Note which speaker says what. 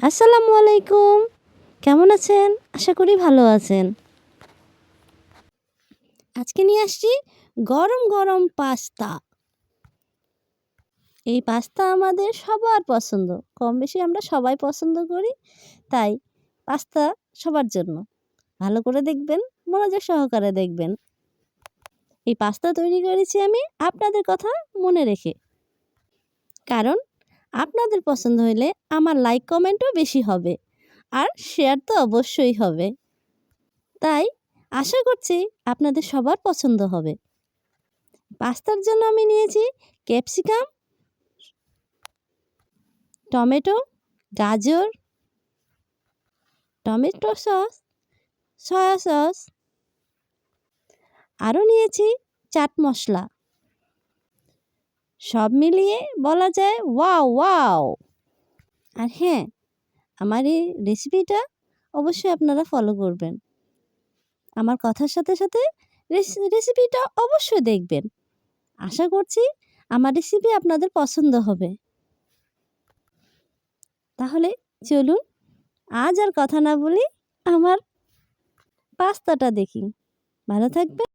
Speaker 1: আসসালামু আলাইকুম। কেমন আছেন? আশা করি ভালো আছেন। আজকে নিয়ে আসছি গরম, গরম পাস্তা। এই পাস্তা আমাদের সবার পছন্দ। কম বেশি আমরা সবাই পছন্দ করি। তাই পাস্তা সবার জন্য। ভালো করে দেখবেন, মনোযোগ সহকারে দেখবেন। এই পাস্তা তৈরি করেছি আমি আপনাদের কথা মনে রেখে। কারণ আপনাদের পছন্দ হইলে আমার লাইক কমেন্টও বেশি হবে। আর শেয়ার তো অবশ্যই হবে। তাই আশা করছি আপনাদের সবার পছন্দ হবে। পাস্তার জন্য আমি নিয়েছি ক্যাপসিকাম, টমেটো, গাজর, টমেটো সস, সয়া সস, আরও নিয়েছি চাট মশলা। সব মিলিয়ে বলা যায় ওয়াও ওয়াও। আর হ্যাঁ, আমার এই রেসিপিটা অবশ্যই আপনারা ফলো করবেন। আমার কথার সাথে সাথে রেসিপিটা অবশ্যই দেখবেন। আশা করছি আমার রেসিপি আপনাদের পছন্দ হবে। তাহলে চলুন আজ আর কথা না বলি আমার পাস্তাটা দেখি। ভালো থাকবেন।